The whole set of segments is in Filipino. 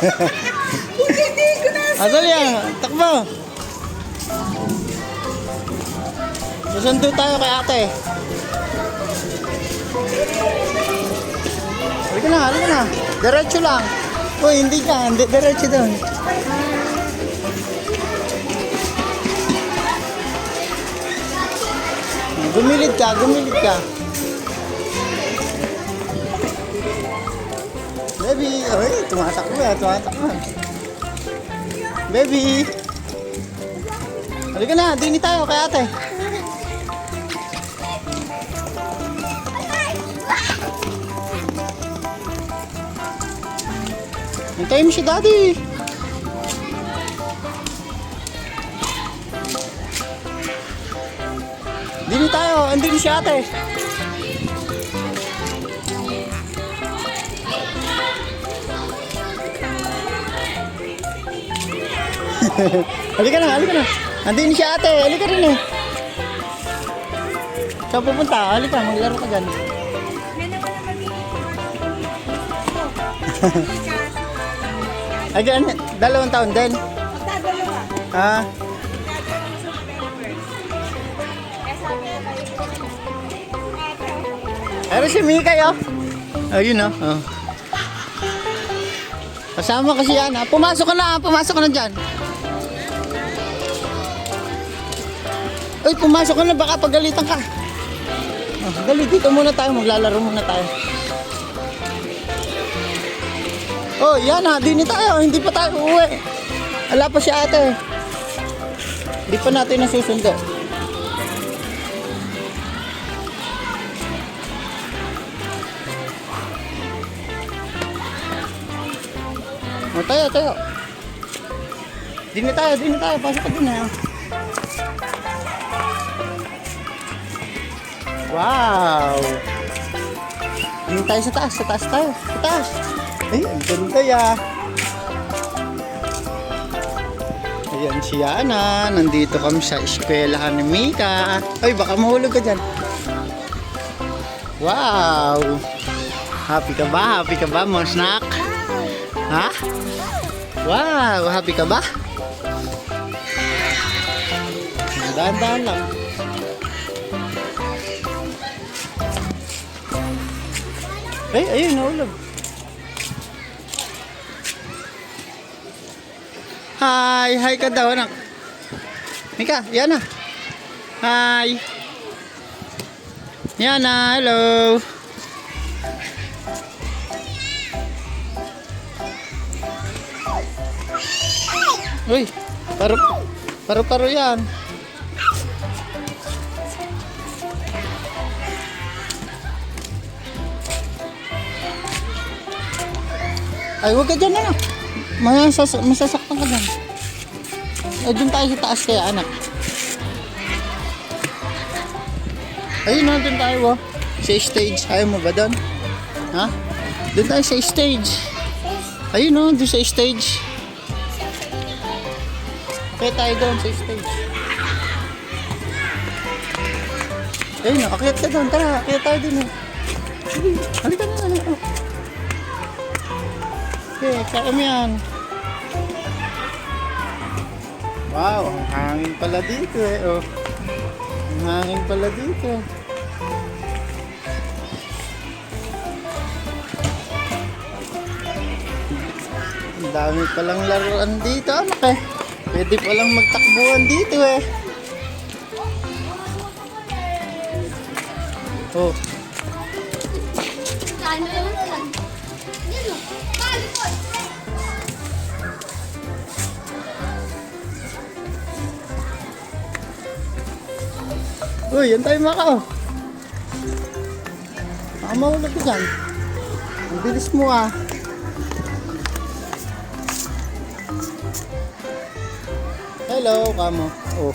Hindi ko na. Asal yan, takbo. Susundo tayo kay ate. Halika na, halika na. Diretso lang. Uy, hindi ka, diretso doon. Gumilid ka, gumilid ka. Baby, oy, tumatakbo yan, tumatakbo. Baby. Halika na, dini tayo kay ate. Hintayin mo si daddy. Dini tayo, andin si ate. Halika na, halika na. Andin si ate, halika rin eh. Saan pupunta? Halika, maglaro ka dyan. Ay, 2 taon din. Magdadalawa. Ah, pero si Mika yun. Ayun oh. Oh. Kasama kasi yan ha. Pumasok ka na dyan. Uy, pumasok ka na, baka pagalitan ka. Oh, dali, dito muna tayo, maglalaro muna tayo. Oh, yan ha, dini tayo, hindi pa tayo uuwi. Wala pa si ate. Hindi pa natin nasusundo. Oh, tayo. Dini tayo, pasok ka din ha. Wow! Dini tayo sa taas tayo, sa taas. Ay, ang ganda ya. Ayan si Yana, nandito kami sa eskwelahan ni Mika. Ay, baka mahulog ka dyan. Wow! Happy ka ba, Monsnak? Ha? Wow, happy ka ba? Dahan-dahan lang. Ay, ayun, nahulog. Hi ka daw, anak. Mika, Yana. Hi. Yana, hello. Uy, paru-paro yan. Ay, huwag ka dyan, anak. Masasaktan ka dyan. Ay, dun tayo sa taas kaya, anak. Ayun na, dun tayo, oh. Sa stage. Ayaw mo ba dun? Ha? Dun tayo sa stage. Ayun, oh, dun sa stage. Kaya tayo doon sa stage. Ayun, oh, akyat ka doon. Tara, akyat tayo dun, oh. Halika na, halika. Okay, kaya mo yan. Wow, ang hangin pala dito eh. Oh. Ang hangin pala dito. Ang dami palang laruan dito, anak eh. Pwede palang magtakbuhan dito eh. Oh. Uy, yan tayo mga kao. Baka mahulog ka dyan. Ang bilis mo ah. Hello, kamo. Oh.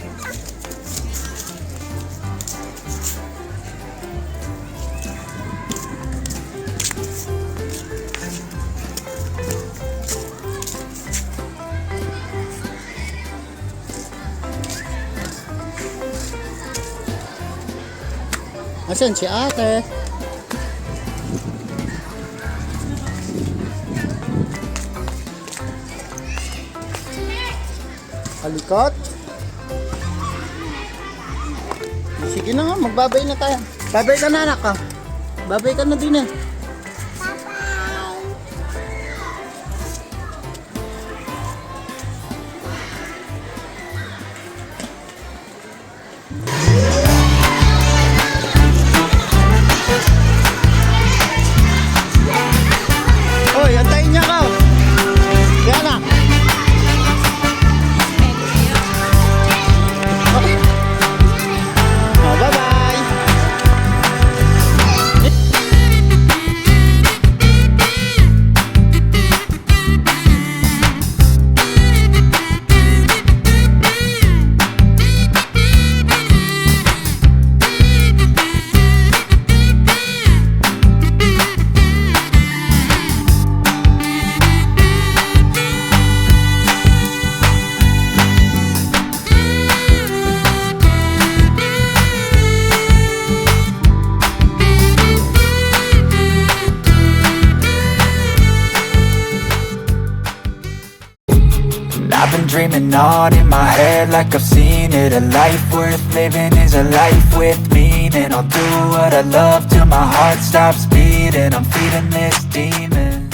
Asan si ate? Scott? Sige na nga, magbabay na tayo. Babay ka na anak ka. Babay ka na din eh. Hoy, antayin niya ka. Kaya na. Okay. Oh, bye-bye. I've been dreaming on in my head like I've seen it. A life worth living is a life with meaning. I'll do what I love till my heart stops beating. I'm feeding this demon.